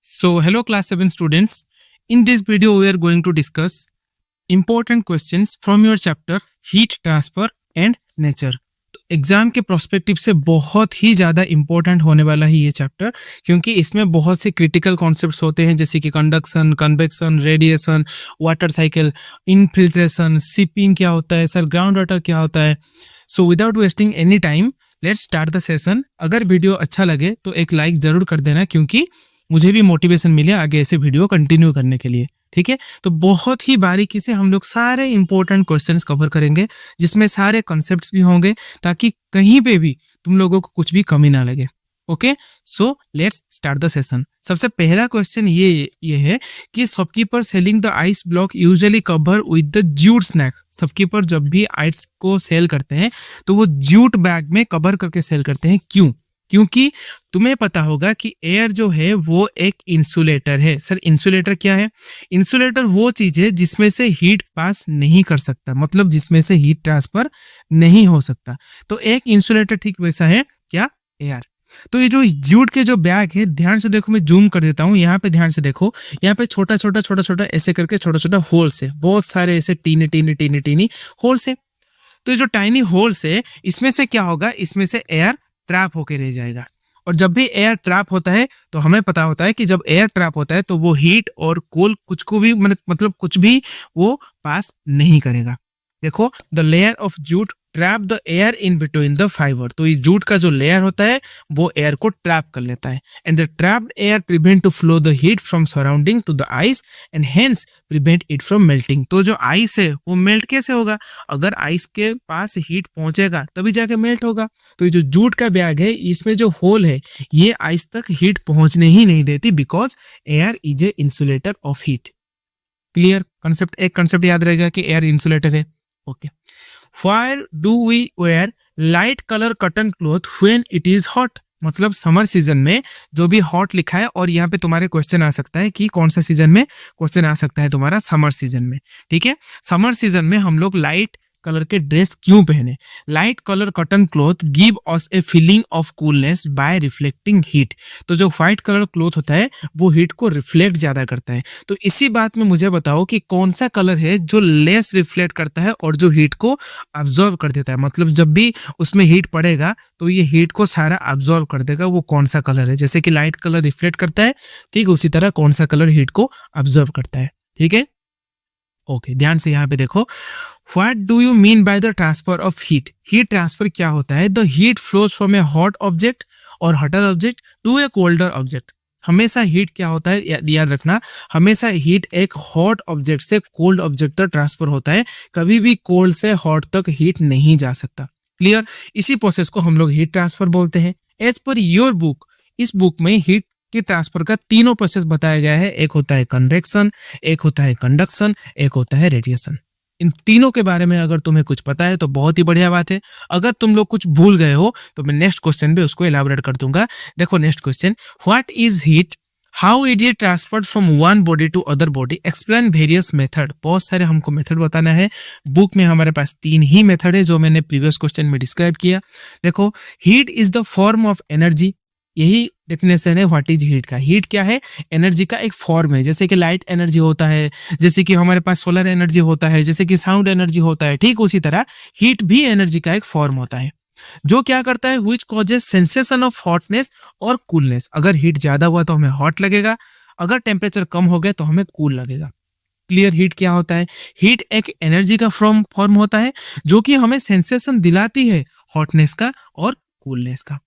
So, hello class 7 students. In this video, we are going to discuss important questions from your chapter Heat Transfer and Nature. तो exam के prospective से बहुत ही ज़्यादा important होने वाला है ये चैप्टर, क्योंकि इसमें बहुत से क्रिटिकल कॉन्सेप्ट्स होते हैं जैसे कि conduction, convection, radiation, water cycle, infiltration, sipping क्या होता है, सर ग्राउंड वाटर क्या होता है. So without wasting any time let's start the session. अगर वीडियो अच्छा लगे तो एक लाइक ज़रूर कर देना, क्योंकि मुझे भी मोटिवेशन मिले आगे ऐसे वीडियो कंटिन्यू करने के लिए. ठीक है, तो बहुत ही बारीकी से हम लोग सारे इंपॉर्टेंट क्वेश्चंस कवर करेंगे, जिसमें सारे कॉन्सेप्ट्स भी होंगे, ताकि कहीं पे भी तुम लोगों को कुछ भी कमी ना लगे. Okay, so let's start the session. सबसे पहला क्वेश्चन ये है कि shopkeeper selling the ice block usually cover with the jute snacks. Shopkeeper जब भी आइस को सेल करते हैं तो वो जूट बैग में कवर करके सेल करते हैं. क्यों? क्योंकि तुम्हें पता होगा कि एयर जो है वो एक इंसुलेटर है. सर इंसुलेटर क्या है? इंसुलेटर वो चीज है जिसमें से हीट पास नहीं कर सकता, मतलब जिसमें से हीट ट्रांसफर नहीं हो सकता. तो एक इंसुलेटर ठीक वैसा है क्या? एयर. तो ये जो जूट के जो बैग है, ध्यान से देखो, मैं जूम कर देता हूँ, यहाँ पे ध्यान से देखो, यहाँ पे छोटा छोटा ऐसे करके छोटा छोटा होल्स है, बहुत सारे ऐसे टीनी होल्स है. तो ये जो टाइनी होल्स है, इसमें से क्या होगा, इसमें से एयर ट्रैप होके रह जाएगा. और जब भी एयर ट्रैप होता है तो हमें पता होता है कि जब एयर ट्रैप होता है तो वो हीट और कोल कुछ को भी मतलब कुछ भी वो पास नहीं करेगा. देखो, the layer of jute trap the air in between the fibre. तो ये जूट का जो लेयर होता है वो एयर को ट्रैप कर लेता है, and the trapped air prevent to flow the heat from surrounding to the ice and hence prevent it from melting. तो जो आइस है वो मेल्ट कैसे होगा? अगर आइस के पास हीट पहुंचेगा तभी जाके मेल्ट होगा. तो ये जो जूट का बैग है, इसमें जो होल है ये आइस तक हीट पहुंचने ही नहीं देती, because air is a insulator of heat. Clear concept? एक कंसेप्ट याद रहेगा कि एयर इंसुलेटर है. Okay. Why do we wear light color cotton cloth when it is hot? मतलब समर सीजन में जो भी हॉट लिखा है, और यहाँ पे तुम्हारे क्वेश्चन आ सकता है कि कौन सा सीजन में क्वेश्चन आ सकता है तुम्हारा, समर सीजन में. ठीक है, समर सीजन में हम लोग लाइट कलर के ड्रेस क्यों पहने? Light colour cotton cloth give us a feeling of coolness by reflecting heat. तो जो व्हाइट कलर क्लॉथ होता है वो हीट को रिफ्लेक्ट ज्यादा करता है. तो इसी बात में मुझे बताओ कि कौन सा कलर है जो लेस रिफ्लेक्ट करता है और जो हीट को अब्जॉर्ब कर देता है. मतलब जब भी उसमें हीट पड़ेगा तो ये हीट को सारा अब्जॉर्ब कर देगा. वो कौन सा कलर है? जैसे कि लाइट कलर रिफ्लेक्ट करता है, ठीक उसी तरह कौन सा कलर हीट को अब्जॉर्ब करता है. ठीक है, ओके, ध्यान से यहाँ पे देखो. What do you mean by the transfer of heat? Heat transfer क्या होता है? The heat flows from a hot object or hotter object to a colder object. हमेशा हीट क्या होता है, याद रखना, हमेशा हीट एक हॉट ऑब्जेक्ट से कोल्ड ऑब्जेक्ट तक ट्रांसफर होता है. कभी भी कोल्ड से हॉट तक हीट नहीं जा सकता. क्लियर? इसी प्रोसेस को हम लोग हीट ट्रांसफर बोलते हैं. एज पर योर बुक, इस बुक में हीट के ट्रांसफर का तीनों प्रोसेस बताया गया है. एक होता है कन्वेक्शन, एक होता है कंडक्शन, एक होता है रेडिएशन. इन तीनों के बारे में अगर तुम्हें कुछ पता है तो बहुत ही बढ़िया बात है. अगर तुम लोग कुछ भूल गए हो तो मैं नेक्स्ट क्वेश्चन पे उसको एलाबोरेट कर दूंगा. देखो next question, what is heat, how it is transferred from one body to other body, explain various method. बहुत सारे हमको मेथड बताना है. बुक में हमारे पास 3 ही मेथड है जो मैंने प्रीवियस क्वेश्चन में डिस्क्राइब किया. देखो, heat is the form of energy. यही डेफिनेशन है व्हाट इज हीट का. हीट क्या है? एनर्जी का एक फॉर्म है. जैसे कि लाइट एनर्जी होता है, जैसे कि हमारे पास सोलर एनर्जी होता है, जैसे कि साउंड एनर्जी होता है, ठीक उसी तरह हीट भी एनर्जी का एक फॉर्म होता है, जो क्या करता है, which causes sensation of hotness और कूलनेस. अगर हीट ज्यादा हुआ तो हमें हॉट लगेगा, अगर टेम्परेचर कम हो गया तो हमें कूल लगेगा. क्लियर? हीट क्या होता है? हीट एक एनर्जी का फॉर्म होता है जो कि हमें सेंसेशन दिलाती है हॉटनेस का और कूलनेस का.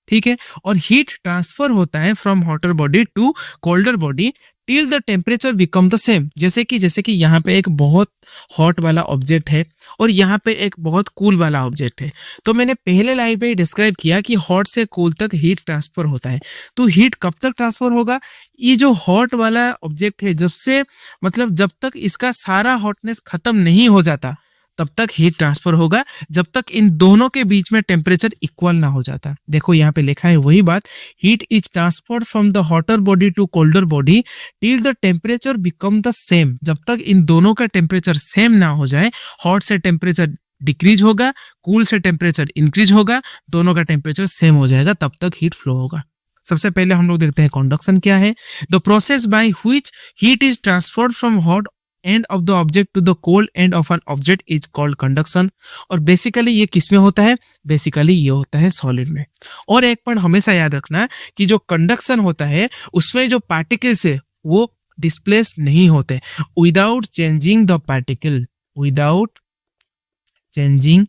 ठीक है, और हीट ट्रांसफर होता है from hotter body to colder body till the temperature become the same. जैसे कि यहाँ पे एक बहुत हॉट वाला ऑब्जेक्ट है और यहाँ पे एक बहुत कूल वाला ऑब्जेक्ट है. तो मैंने पहले लाइन पे डिस्क्राइब किया कि हॉट से कूल तक हीट ट्रांसफर होता है. तो हीट कब तक ट्रांसफर होगा? ये जो हॉट वाला ऑब्जेक्ट है, जब तक इसका सारा हॉटनेस खत्म नहीं हो जाता तब तक हीट ट्रांसफर होगा, जब तक इन दोनों के बीच में टेम्परेचर इक्वल ना हो जाता. देखो यहाँ पे लिखा है वही बात, heat is transferred from the hotter body to colder body till the temperature become the same. जब तक इन दोनों का टेम्परेचर सेम ना हो जाए, हॉट से टेम्परेचर डिक्रीज होगा, कूल से टेम्परेचर इंक्रीज होगा, दोनों का टेम्परेचर सेम हो जाएगा, तब तक हीट फ्लो होगा. सबसे पहले हम लोग देखते हैं कंडक्शन क्या है। The process by which heat is transferred from hot end of the object to the cold end of an object is called conduction. और बेसिकली ये किस में होता है? बेसिकली ये होता है सॉलिड में। और एक पॉइंट हमेशा याद रखना कि जो कंडक्शन होता है उसमें जो पार्टिकल्स है वो डिस्प्लेस नहीं होते without changing the particle, without changing,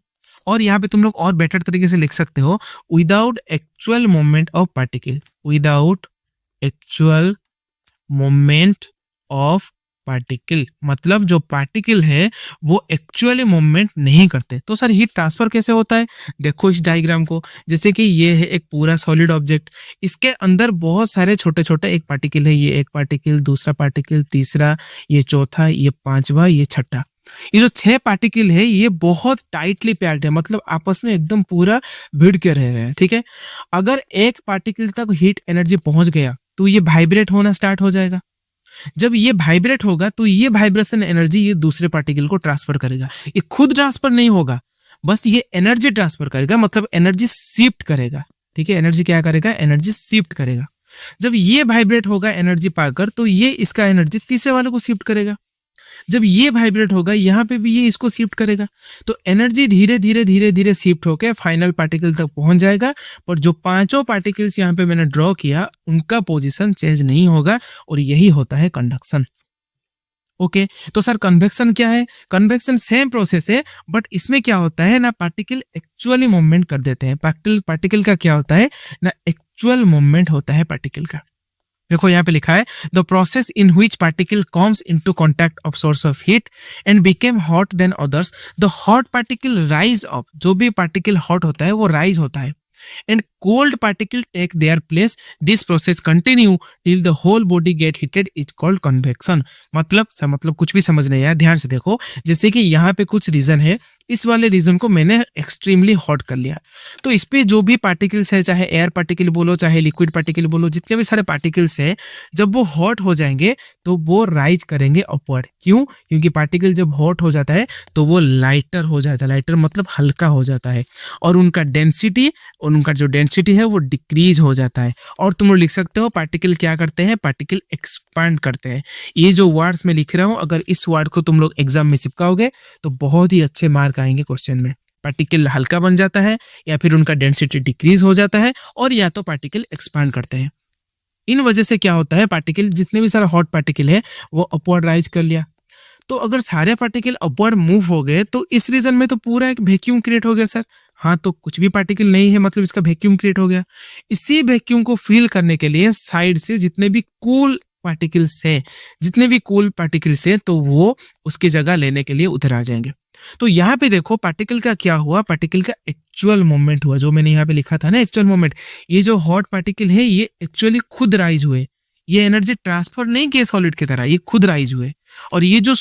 और यहाँ पे तुम लोग और बेटर तरीके से लिख सकते हो without actual movement of particle, without actual movement of particle. मतलब जो पार्टिकल है वो एक्चुअली मूवमेंट नहीं करते। तो सर हीट ट्रांसफर कैसे होता है? देखो इस डायग्राम को, जैसे कि ये है एक पूरा सॉलिड ऑब्जेक्ट, इसके अंदर बहुत सारे छोटे छोटे एक पार्टिकल है, ये एक पार्टिकल, दूसरा पार्टिकल, तीसरा, ये चौथा, ये पांचवा, ये छठा। ये जो 6 पार्टिकल है ये बहुत टाइटली पैक्ड है, मतलब आपस में एकदम पूरा भिड़ के रह रहे हैं। ठीक है, अगर एक पार्टिकल तक हीट एनर्जी पहुंच गया तो ये वाइब्रेट होना स्टार्ट हो जाएगा। जब ये वाइब्रेट होगा तो ये वाइब्रेशन एनर्जी ये दूसरे पार्टिकल को ट्रांसफर करेगा। ये खुद ट्रांसफर नहीं होगा, बस ये एनर्जी ट्रांसफर करेगा, मतलब एनर्जी शिफ्ट करेगा। ठीक है, एनर्जी क्या करेगा? एनर्जी शिफ्ट करेगा। जब ये वाइब्रेट होगा एनर्जी पाकर तो ये इसका एनर्जी तीसरे वाले को शिफ्ट करेगा। जब ये वाइब्रेट होगा यहाँ पे भी ये इसको शिफ्ट करेगा, तो एनर्जी धीरे धीरे धीरे धीरे शिफ्ट होकर फाइनल पार्टिकल तक पहुंच जाएगा। पर जो पांचों पार्टिकल्स यहाँ पे मैंने ड्रॉ किया उनका पोजीशन चेंज नहीं होगा, और यही होता है कंडक्शन। ओके, तो सर कन्वेक्शन क्या है? कन्वेक्शन सेम प्रोसेस है, बट इसमें क्या होता है ना, पार्टिकल एक्चुअली मूवमेंट कर देते हैं। पार्टिकल का क्या होता है ना, एक्चुअल मूवमेंट होता है पार्टिकल का। देखो यहाँ पे लिखा है the process in which particle comes into contact of source of heat and became hot than others, the hot particle rise up, जो भी पार्टिकल हॉट होता है वो राइज होता है, and cold particle take their place. This process continue till the whole body get heated is called convection. मतलब कुछ भी समझ नहीं आया, ध्यान से देखो। जैसे कि यहाँ पे कुछ रीजन है, इस वाले रीजन को मैंने एक्सट्रीमली हॉट कर लिया, तो इस पे जो भी पार्टिकल्स है, चाहे एयर पार्टिकल बोलो चाहे लिक्विड पार्टिकल बोलो, जितने भी सारे पार्टिकल्स है, जब वो हॉट हो जाएंगे तो वो राइज करेंगे अपवर्ड। क्यों? क्योंकि पार्टिकल जब हॉट हो जाता है तो वो लाइटर हो जाता है, लाइटर मतलब हल्का हो जाता है, और उनका डेंसिटी, उनका जो डेंसिटी है वो डिक्रीज हो जाता है। और तुम लोग लिख सकते हो पार्टिकल क्या करते हैं, पार्टिकल एक्सपांड करते हैं। ये जो वर्ड्स मैं लिख रहा हूँ, अगर इस वर्ड को तुम लोग एग्जाम में चिपकाओगे तो बहुत ही अच्छे मार्क आएंगे क्वेश्चन में। पार्टिकल हल्का बन जाता है, या फिर उनका डेंसिटी डिक्रीज हो जाता है, और या तो पार्टिकल एक्सपांड करते हैं। इन वजह से क्या होता है, पार्टिकल जितने भी सारे हॉट पार्टिकल है वो अपवर्ड राइज कर लिया। तो अगर सारे पार्टिकल अपवर्ड मूव हो गए तो इस रीजन में तो पूरा एक वैक्यूम क्रिएट हो गया सर। हाँ, तो कुछ भी पार्टिकल नहीं है, मतलब इसका वैक्यूम क्रिएट हो गया। इसी वैक्यूम को फिल करने के लिए साइड से जितने भी कूल पार्टिकल्स है तो वो उसकी जगह लेने के लिए उधर आ जाएंगे। तो यहाँ पे देखो पार्टिकल का क्या हुआ, पार्टिकल का एक्चुअल मूवमेंट हुआ, जो मैंने यहाँ पे लिखा था ना एक्चुअल मूवमेंट। ये जो हॉट पार्टिकल है ये एक्चुअली खुद राइज हुए, ये एनर्जी ट्रांसफर नहीं किए सॉलिड की तरह, ये खुद राइज हुए। और ये जो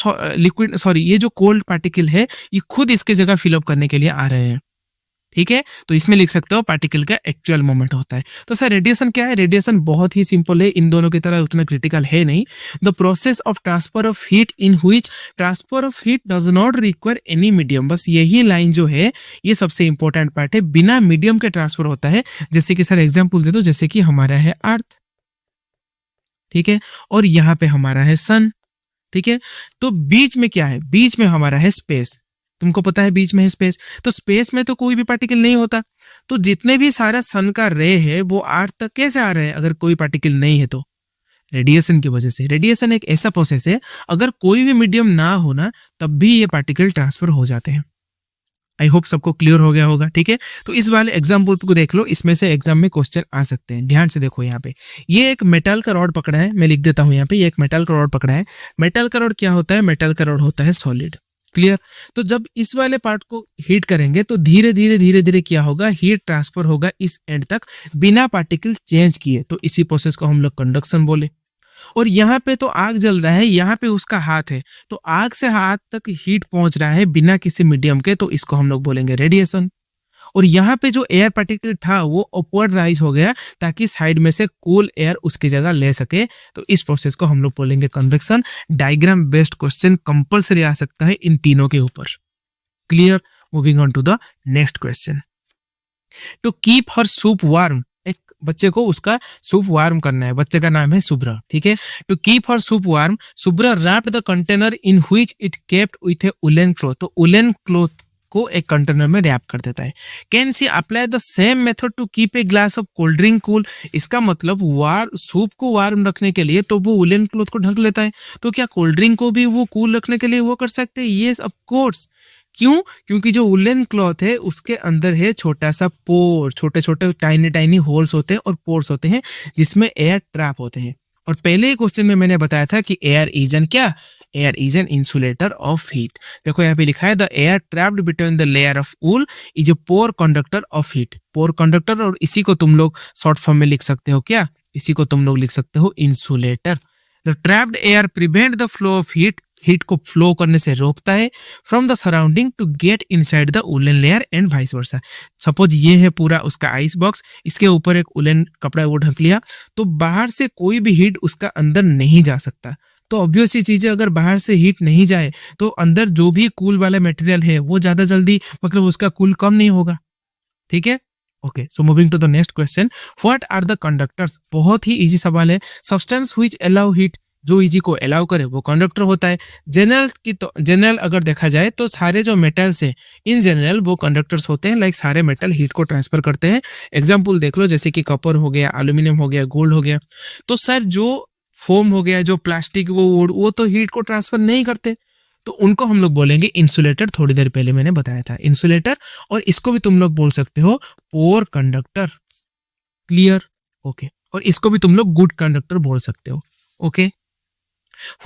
ये जो कोल्ड पार्टिकल है ये खुद इसके जगह फिलअप करने के लिए आ रहे हैं। ठीक है, तो इसमें लिख सकते हो पार्टिकल का एक्चुअल मूवमेंट होता है। तो सर रेडिएशन क्या है? रेडिएशन बहुत ही सिंपल है, इन दोनों की तरह उतना क्रिटिकल है नहीं। The process of transfer of heat in which transfer of heat does not require any medium. बस यही लाइन जो है ये सबसे इंपॉर्टेंट पार्ट है, बिना मीडियम के ट्रांसफर होता है। जैसे कि सर एग्जाम्पल दे दो, जैसे कि हमारा है अर्थ, ठीक है, और यहाँ पे हमारा है सन। ठीक है, तो बीच में क्या है? बीच में हमारा है स्पेस। तुमको पता है बीच में है स्पेस, तो स्पेस में तो कोई भी पार्टिकल नहीं होता। तो जितने भी सारा सन का रे है वो अर्थ तक कैसे आ रहे हैं अगर कोई पार्टिकल नहीं है? तो रेडिएशन की वजह से। रेडिएशन एक ऐसा प्रोसेस है, अगर कोई भी मीडियम ना होना तब भी ये पार्टिकल ट्रांसफर हो जाते हैं। आई होप सबको क्लियर हो गया होगा। ठीक है, तो इस वाले एग्जाम्पल को देख लो, इसमें से एग्जाम में क्वेश्चन आ सकते हैं। ध्यान से देखो, यहाँ पे ये एक मेटल का रॉड पकड़ा है, मैं लिख देता हूँ यहाँ पे, ये एक मेटल का रॉड पकड़ा है। मेटल का रॉड क्या होता है? मेटल का रॉड होता है सॉलिड। क्लियर? तो जब इस वाले पार्ट को हीट करेंगे तो धीरे धीरे क्या होगा, हीट ट्रांसफर होगा इस एंड तक बिना पार्टिकल चेंज किए। तो इसी प्रोसेस को हम लोग कंडक्शन बोले। और यहाँ पे तो आग जल रहा है, यहाँ पे उसका हाथ है, तो आग से हाथ तक हीट पहुंच रहा है बिना किसी मीडियम के, तो इसको हम लोग बोलेंगे रेडिएशन। और यहाँ पे जो एयर पार्टिकल था वो अपवर्ड राइज हो गया ताकि साइड में से कूल एयर उसकी जगह ले सके, तो इस प्रोसेस को हम लोग बोलेंगे convection. Diagram based question compulsory आ सकता है इन तीनों के ऊपर। Clear? Moving on to the next question. To keep her soup warm एक बच्चे को उसका सूप वार्म करना है, बच्चे का नाम है शुभ्रा, ठीक है। To keep her soup warm Shubhra wrapped the container in which it kept with a woollen cloth, तो उलेन क्लॉथ को एक कंटेनर में रैप कर देता है। Can see apply the same method to keep a glass of cold drink cool, इसका मतलब soup को वार्म रखने के लिए तो वो उलेन क्लॉथ को ढक लेता है, तो क्या कोल्ड ड्रिंक को भी वो कूल रखने के लिए वो कर सकते हैं? Yes of course. क्यों? क्योंकि जो वुलन क्लॉथ है उसके अंदर है छोटा सा पोर, छोटे छोटे टाइनी टाइनी होल्स होते हैं और पोर्स होते हैं जिसमें एयर ट्रैप होते हैं। और पहले ही क्वेश्चन में मैंने बताया था कि एयर इज एन क्या, air is an insulator of heat. देखो यहाँ पे लिखा है the air trapped between the layer of wool is a poor conductor of heat, poor conductor, और इसी को तुम लोग शॉर्ट फॉर्म में लिख सकते हो क्या, इसी को तुम लोग लिख सकते हो insulator. The trapped air prevent the flow of heat, heat को फ्लो करने से रोकता है from the surrounding to get inside the woollen layer and vice versa. Suppose ये है पूरा उसका आइस बॉक्स, इसके ऊपर एक वुलन कपड़ा वो ढक लिया, तो बाहर से कोई भी हीट उसका अंदर नहीं जा सकता। तो ऑब्वियस सी चीज है, अगर बाहर से हीट नहीं जाए तो अंदर जो भी कूल वाला मटेरियल है वो ज्यादा जल्दी मतलब उसका कूल कम नहीं होगा, ठीक है। Okay, so moving to the next question, what are the conductors, बहुत ही इजी सवाल है। सब्सटेंस व्हिच अलाउ हीट, जो इजी को अलाउ करे वो कंडक्टर होता है। जनरल की तो जनरल अगर देखा जाए तो सारे जो मेटल्स हैं इन जनरल वो कंडक्टर्स होते हैं, लाइक सारे मेटल हीट को ट्रांसफर करते हैं। एग्जांपल देख लो, जैसे कि कॉपर हो गया, एल्यूमिनियम हो गया, गोल्ड हो गया। तो सर जो फोम हो गया, जो प्लास्टिक, वो वुड, वो तो हीट को ट्रांसफर नहीं करते, तो उनको हम लोग बोलेंगे इंसुलेटर। थोड़ी देर पहले मैंने बताया था इंसुलेटर, और इसको भी तुम लोग बोल सकते हो पोर कंडक्टर, क्लियर। ओके, और इसको भी तुम लोग गुड कंडक्टर बोल सकते हो। ओके,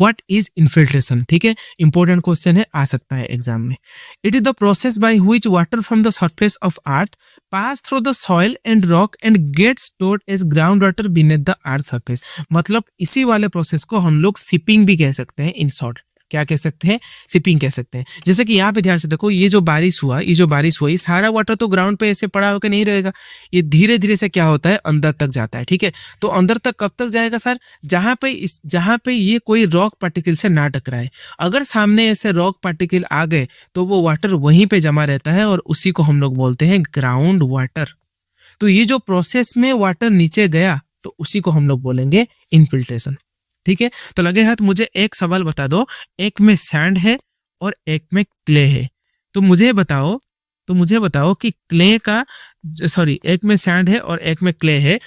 व्हाट इज इन्फिल्ट्रेशन, ठीक है, इंपॉर्टेंट क्वेश्चन है, आ सकता है एग्जाम में। It is the process by which water from the surface of earth pass through the soil and rock and gets stored as ground water beneath the earth surface, मतलब इसी वाले process को हम लोग सिपिंग भी कह सकते हैं। इन शॉर्ट क्या कह सकते हैं, सिपिंग कह सकते हैं। जैसे कि यहाँ पे ध्यान से देखो, ये जो बारिश हुआ, ये सारा वाटर तो ग्राउंड पे ऐसे पड़ा होकर नहीं रहेगा, ये धीरे धीरे से क्या होता है, अंदर तक जाता है, ठीक है। तो अंदर तक कब तक जाएगा सर, जहाँ पे ये कोई रॉक पार्टिकल से ना टकराए। अगर सामने ऐसे रॉक पार्टिकल आ गए तो वो वाटर वहीं पे जमा रहता है और उसी को हम लोग बोलते हैं ग्राउंड वाटर। तो ये जो प्रोसेस में वाटर नीचे गया तो उसी को हम लोग बोलेंगे इनफिल्ट्रेशन, ठीक है। तो लगे हाथ, मुझे एक सवाल बता दो, एक में सैंड है और एक में क्ले है, तो मुझे बताओ कि क्ले का, सॉरी, एक में सैंड है और एक में क्ले है,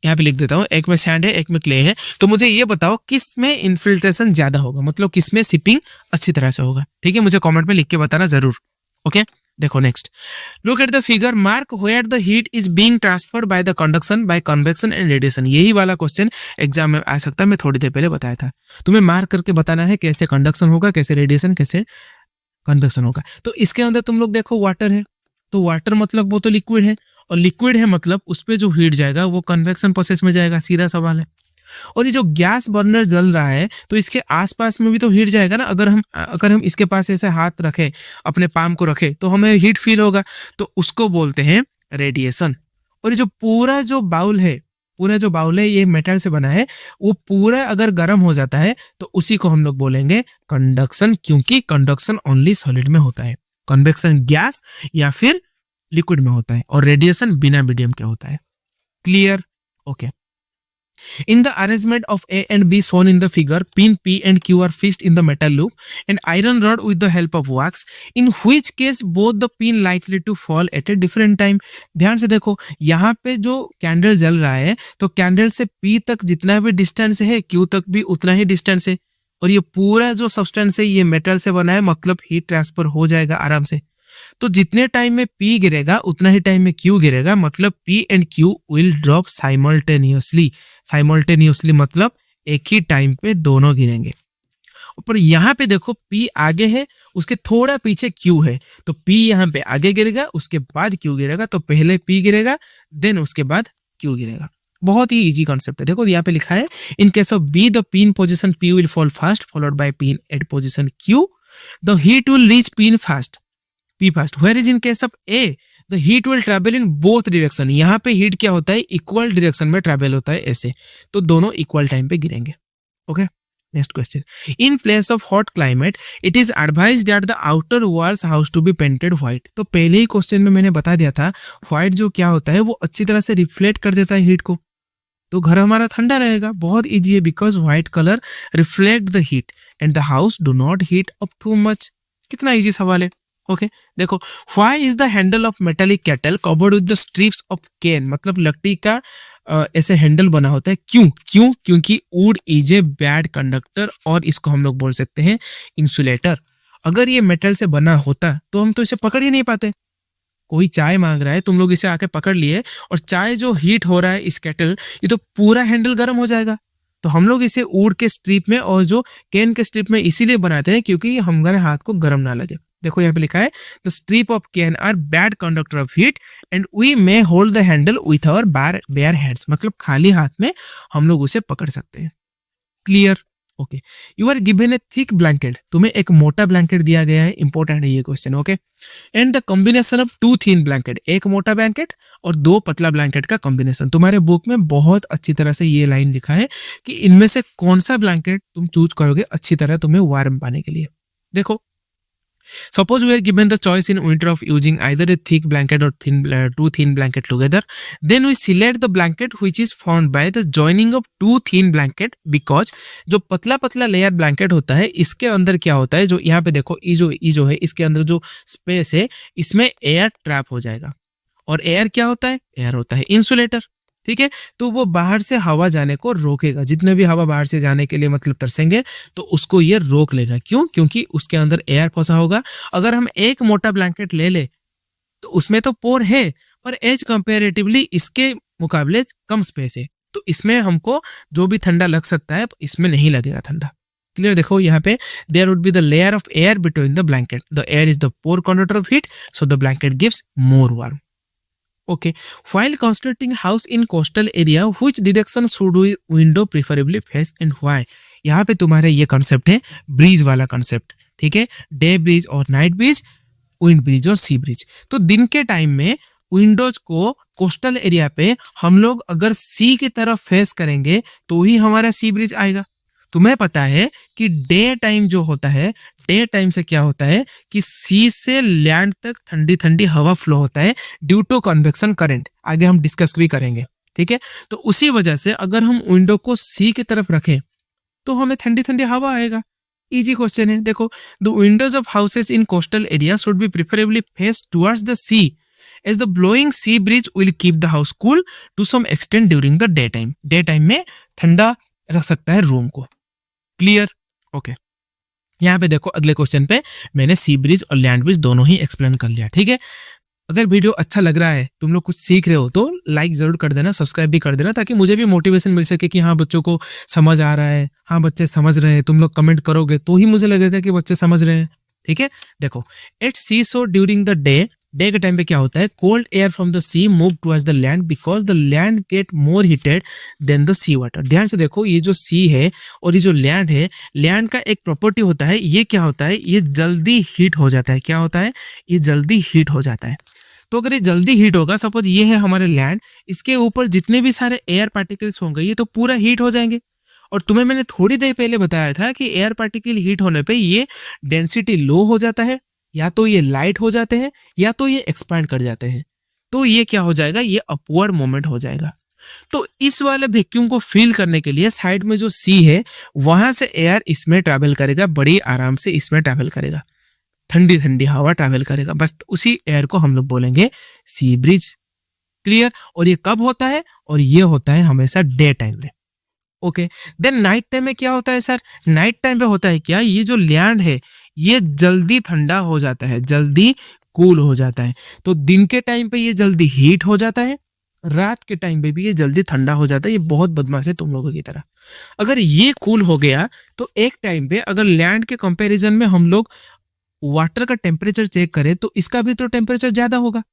यहाँ पे लिख देता हूँ, एक में सैंड है एक में क्ले है। तो मुझे ये बताओ किस में इन्फिल्ट्रेशन ज्यादा होगा, मतलब किस में सिपिंग अच्छी तरह से होगा, ठीक है। मुझे कमेंट में लिख के बताना जरूर। ओके, देखो next, look at the figure, mark where the heat is being transferred by the conduction, by convection and radiation. यही वाला क्वेश्चन एग्जाम में आ सकता है, मैं थोड़ी देर पहले बताया था। तुम्हें मार्क करके बताना है कैसे कंडक्शन होगा, कैसे रेडिएशन, कैसे कन्वेक्शन होगा। तो इसके अंदर तुम लोग देखो वाटर है, तो वाटर मतलब वो तो लिक्विड है, और लिक्विड है मतलब उस पर जो हीट जाएगा वो कन्वेक्शन प्रोसेस में जाएगा, सीधा सवाल है। और ये जो गैस बर्नर जल रहा है तो इसके आसपास में भी तो हीट जाएगा ना। अगर हम इसके पास ऐसे हाथ रखें, अपने पाम को रखें, तो हमें हीट फील होगा, तो उसको बोलते हैं रेडिएशन। और ये जो पूरा जो बाउल है ये मेटल से बना है, वो पूरा अगर गर्म हो जाता है तो उसी को हम लोग बोलेंगे कंडक्शन, क्योंकि कंडक्शन ओनली सॉलिड में होता है, कन्वेक्शन गैस या फिर लिक्विड में होता है, और रेडिएशन बिना मीडियम के होता है। Clear? Okay. In the arrangement of A and B shown in the figure, pin P and Q are fixed in the metal loop and iron rod with the help of wax, in which case both the pin likely to fall at a different time. ध्यान से देखो, यहाँ पे जो candle जल रहा है तो कैंडल से P तक जितना भी डिस्टेंस है Q तक भी उतना ही डिस्टेंस है, और ये पूरा जो सब्सटेंस है ये मेटल से बना है, मतलब हीट ट्रांसफर हो जाएगा आराम से। तो जितने टाइम में P गिरेगा उतना ही टाइम में Q गिरेगा, मतलब P and Q will drop simultaneously. Simultaneously मतलब एक ही टाइम पे दोनों गिरेंगे। पर यहाँ पे देखो P आगे है, उसके थोड़ा पीछे Q है, तो P यहाँ पे आगे गिरेगा, उसके बाद Q गिरेगा, तो पहले P गिरेगा देन उसके बाद Q गिरेगा। बहुत ही इजी कॉन्सेप्ट है। देखो यहाँ पे लिखा है, in case of B the pin position P will fall fast followed by pin at position Q, the heat will reach pin fast P first, where is in case of A the heat will travel in both direction. यहाँ पे heat क्या होता है, equal direction में travel होता है ऐसे, तो दोनों इक्वल टाइम पे गिरेंगे। Okay, next question, in place of hot climate it is advise that the outer walls house to be painted white. तो पहले ही क्वेश्चन में मैंने बता दिया था व्हाइट जो क्या होता है वो अच्छी तरह से रिफ्लेक्ट कर देता है हीट को, तो घर हमारा ठंडा रहेगा। बहुत इजी है, because white colour reflect the heat and the house do not heat up too much. कितना इजी सवाल है। ओके देखो, why is the handle of metallic kettle covered with the strips of cane, मतलब लकड़ी का ऐसे handle बना होता है। क्यों? क्योंकि would is a bad conductor, और इसको हम लोग बोल सकते हैं इंसुलेटर। अगर ये मेटल से बना होता तो हम तो इसे पकड़ ही नहीं पाते। कोई चाय मांग रहा है, तुम लोग इसे आके पकड़ लिए, और चाय जो हीट हो रहा है इस केटल, ये तो पूरा हैंडल गर्म हो जाएगा। तो हम लोग इसे वुड के स्ट्रिप में और जो केन के स्ट्रिप में इसीलिए बनाते हैं क्योंकि हमारे हाथ को गर्म ना लगे। देखो यहाँ पे लिखा है the strip of can are bad conductor of heat and we may hold the handle with our bare hands, मतलब खाली हाथ में हम लोग उसे पकड़ सकते हैं। Clear? Okay, you are given a thick blanket, तुम्हें एक मोटा ब्लैंकेट दिया गया है, इंपॉर्टेंट है ये question. Okay, and the combination of 2 thin blanket, एक मोटा ब्लैंकेट और 2 पतला ब्लैंकेट का कॉम्बिनेशन। तुम्हारे बुक में बहुत अच्छी तरह से ये लाइन लिखा है कि इनमें से कौन सा ब्लैंकेट तुम चूज करोगे अच्छी तरह तुम्हें वार्म पाने के लिए। देखो, suppose we are given the choice in winter of using either a thick blanket or 2 thin blanket together, then we select the blanket which is formed by the joining of 2 thin blanket, because जो पतला पतला layer blanket होता है इसके अंदर क्या होता है, जो यहाँ पे देखो ई जो है इसके अंदर जो स्पेस है इसमें एयर ट्रैप हो जाएगा, और एयर क्या होता है? एयर होता है इंसुलेटर। ठीक है, तो वो बाहर से हवा जाने को रोकेगा, जितने भी हवा बाहर से जाने के लिए मतलब तरसेंगे तो उसको ये रोक लेगा। क्यों? क्योंकि उसके अंदर एयर फंसा होगा। अगर हम एक मोटा ब्लैंकेट ले ले तो उसमें तो पोर है, पर एज कंपेरेटिवली इसके मुकाबले कम स्पेस है, तो इसमें हमको जो भी ठंडा लग सकता है इसमें नहीं लगेगा ठंडा। क्लियर? देखो यहाँ पे there would be the layer of air between the blanket, the air is the poor conductor of heat, so the blanket gives more warm. Okay, while constructing house in coastal area, which direction should we window preferably face and why? यहाँ पे तुम्हारे ये concept है bridge वाला concept. ठीक है, day bridge और night bridge, wind bridge और सी ब्रीज। तो दिन के टाइम में विंडोज को कोस्टल एरिया पे हम लोग अगर सी की तरफ फेस करेंगे तो ही हमारा सी ब्रीज आएगा। तुम्हें पता है कि डे टाइम जो होता है, डे टाइम से क्या होता है कि सी से लैंड तक ठंडी ठंडी हवा फ्लो होता है ड्यू टू कन्वेक्शन करंट, आगे हम डिस्कस भी करेंगे। ठीक है, तो उसी वजह से अगर हम विंडो को सी की तरफ रखें तो हमें ठंडी ठंडी हवा आएगा। इजी क्वेश्चन है। देखो, the windows of houses in coastal area should be preferably face towards the sea, as the blowing sea breeze will keep the house cool to some extent during the daytime. Daytime में ठंडा रख सकता है room को। Clear? Okay, यहाँ पे देखो अगले क्वेश्चन पे मैंने सी ब्रिज और लैंड ब्रिज दोनों ही एक्सप्लेन कर लिया। ठीक है, अगर वीडियो अच्छा लग रहा है, तुम लोग कुछ सीख रहे हो तो लाइक जरूर कर देना, सब्सक्राइब भी कर देना, ताकि मुझे भी मोटिवेशन मिल सके कि हाँ बच्चों को समझ आ रहा है, हाँ बच्चे समझ रहे हैं। तुम लोग कमेंट करोगे तो ही मुझे लगेगा कि बच्चे समझ रहे हैं। ठीक है, देखो, at sea so during the day, day के टाइम पे क्या होता है, cold air from the sea move towards the land because the land get more heated than the sea water. ध्यान से देखो, ये जो सी है और ये जो लैंड है, लैंड का एक प्रॉपर्टी होता है, ये क्या होता है, ये जल्दी हीट हो जाता है। क्या होता है? ये जल्दी हीट हो जाता है। तो अगर ये जल्दी हीट होगा, सपोज ये है हमारे लैंड, इसके ऊपर जितने भी सारे एयर पार्टिकल्स होंगे ये तो पूरा हीट हो जाएंगे। और तुम्हें मैंने थोड़ी देर पहले बताया था कि एयर पार्टिकल हीट होने पे ये डेंसिटी लो हो जाता है, या तो ये लाइट हो जाते हैं या तो ये एक्सपैंड कर जाते हैं। तो ये क्या हो जाएगा, ये अपवर्ड मोमेंट हो जाएगा। तो इस वाले वैक्यूम को फील करने के लिए साइड में जो सी है वहां से एयर इसमें ट्रैवल करेगा, बड़ी आराम से इसमें ट्रैवल करेगा, ठंडी ठंडी हवा ट्रैवल करेगा। बस उसी एयर को हम लोग बोलेंगे सी ब्रिज। क्लियर? और ये कब होता है? और ये होता है हमेशा डे टाइम में। ओके, देन नाइट टाइम में क्या होता है सर? नाइट टाइम पे होता है क्या, ये जो लैंड है ये जल्दी ठंडा हो जाता है, जल्दी कूल हो जाता है। तो दिन के टाइम पे ये जल्दी हीट हो जाता है, रात के टाइम पे भी ये जल्दी ठंडा हो जाता है। ये बहुत बदमाश है तुम लोगों की तरह। अगर ये कूल हो गया तो एक टाइम पे अगर लैंड के कंपैरिजन में हम लोग वाटर का टेम्परेचर चेक करें तो इसका भी तो टेम्परेचर ज्यादा होगा।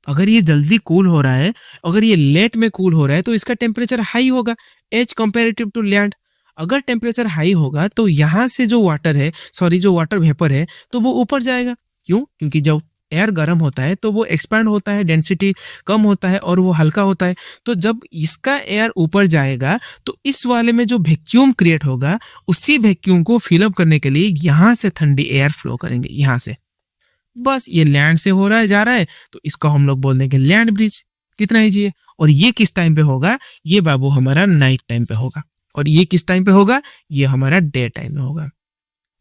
अगर ये जल्दी कूल हो रहा है, अगर ये लेट में कूल हो रहा है तो इसका टेम्परेचर हाई होगा एज कंपेरेटिव टू लैंड। अगर टेम्परेचर हाई होगा तो यहाँ से जो वाटर है, सॉरी जो वाटर वेपर है, तो वो ऊपर जाएगा। क्यों? क्योंकि जब एयर गर्म होता है तो वो एक्सपैंड होता है, डेंसिटी कम होता है और वो हल्का होता है। तो जब इसका एयर ऊपर जाएगा तो इस वाले में जो वैक्यूम क्रिएट होगा, उसी वैक्यूम को फिलअप करने के लिए यहाँ से ठंडी एयर फ्लो करेंगे, यहाँ से। बस ये लैंड से हो रहा है, जा रहा है, तो इसको हम लोग बोल देंगे लैंड ब्रिज। कितना ईजी है। और ये किस टाइम पे होगा, ये बाबू हमारा नाइट टाइम पे होगा। और ये किस टाइम पे होगा, ये हमारा डे टाइम में होगा।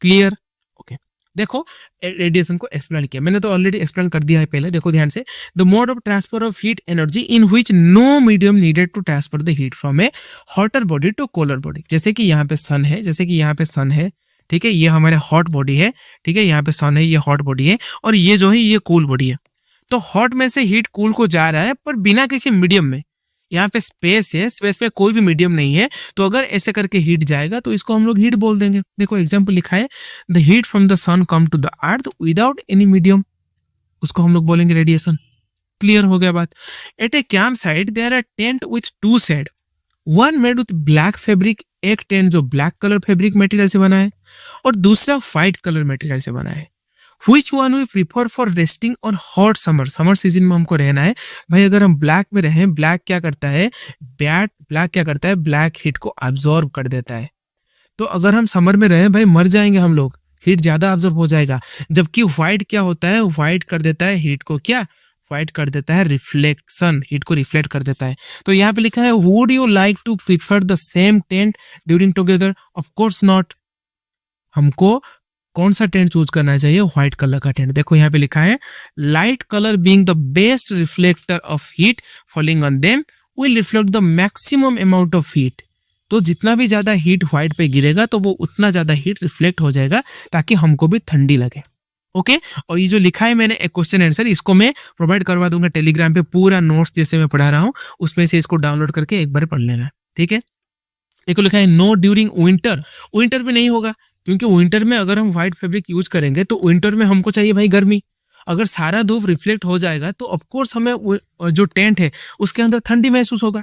क्लियर। ओके, देखो रेडिएशन को एक्सप्लेन किया मैंने, तो ऑलरेडी एक्सप्लेन कर दिया है पहले। देखो ध्यान से, the mode of transfer of heat energy in which no medium needed to transfer the heat from a hotter body to colder body. जैसे कि यहाँ पे सन है, जैसे कि यहाँ पे सन है, ठीक है, ये हमारे हॉट बॉडी है, ठीक है, यहाँ पे सन है, ये हॉट बॉडी है, और ये जो है ये कूल बॉडी है। तो हॉट में से हीट कूल को जा रहा है, पर बिना किसी मीडियम में। यहाँ पे स्पेस है, स्पेस में कोई भी मीडियम नहीं है, तो अगर ऐसे करके हीट जाएगा तो इसको हम लोग हीट बोल देंगे। देखो एग्जाम्पल लिखा है, the heat from the sun come to the earth without any medium, उसको हम लोग बोलेंगे रेडिएशन। क्लियर हो गया बात। At a camp site there are tent with two shade, one made with black fabric, एक टेंट जो ब्लैक कलर फैब्रिक मटेरियल से बना है और दूसरा व्हाइट कलर मटेरियल से बना है। Which one we prefer for resting on hot summer? Summer season में हमको रहना है भाई। अगर हम ब्लैक में रहें, ब्लैक क्या करता है, ब्लैक हीट को अब्सॉर्ब कर देता है। तो अगर हम समर में रहें भाई, मर जाएंगे हम लोग, हीट ज्यादा अब्सॉर्ब हो जाएगा। जबकि व्हाइट क्या होता है, व्हाइट कर देता है हीट को, क्या व्हाइट कर देता है, रिफ्लेक्शन, हीट को रिफ्लेक्ट कर देता है। तो यहाँ पे लिखा है, would you like to prefer the same tent during together? Of course not. हमको कौन सा टेंट चूज करना चाहिए, व्हाइट कलर का टेंट। देखो यहाँ पे लिखा है, light colour being the best reflector of heat falling on them will reflect the maximum amount of heat. तो जितना भी ज्यादा हीट व्हाइट पे गिरेगा तो वो उतना ज्यादा हीट रिफ्लेक्ट हो जाएगा, ताकि हमको भी ठंडी लगे। ओके, और ये जो लिखा है मैंने एक क्वेश्चन आंसर, इसको मैं प्रोवाइड करवा दूंगा टेलीग्राम पे, पूरा नोट्स जैसे मैं पढ़ा रहा हूँ उसमें से इसको डाउनलोड करके एक बार पढ़ लेना, ठीक है। एक लिखा है, नो ड्यूरिंग विंटर। विंटर में नहीं होगा, क्योंकि विंटर में अगर हम व्हाइट फैब्रिक यूज करेंगे तो विंटर में हमको चाहिए भाई गर्मी। अगर सारा धूप रिफ्लेक्ट हो जाएगा तो ऑफकोर्स हमें जो टेंट है उसके अंदर ठंडी महसूस होगा।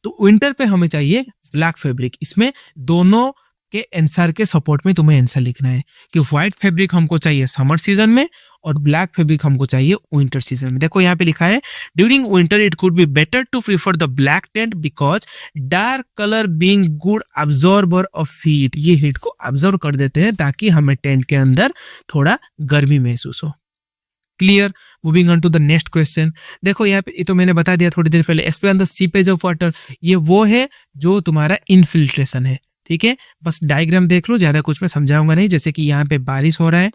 तो विंटर पे हमें चाहिए ब्लैक फैब्रिक। इसमें दोनों के आंसर के सपोर्ट में तुम्हें आंसर लिखना है कि व्हाइट फैब्रिक हमको चाहिए समर सीजन में और ब्लैक फैब्रिक हमको चाहिए विंटर सीजन में। देखो यहाँ पे लिखा है, during winter it could be better to prefer the black tent because dark colour being good absorber of heat. ये हीट को अब्जॉर्ब कर देते हैं ताकि हमें टेंट के अंदर थोड़ा गर्मी महसूस हो। Clear. Moving on to the next question. देखो यहाँ पे, ये तो मैंने बता दिया थोड़ी देर पहले, explain the seepage of water. ये वो है जो तुम्हारा इनफिल्ट्रेशन है, ठीक है। बस डायग्राम देख लो, ज्यादा कुछ मैं समझाऊंगा नहीं। जैसे कि यहाँ पे बारिश हो रहा है,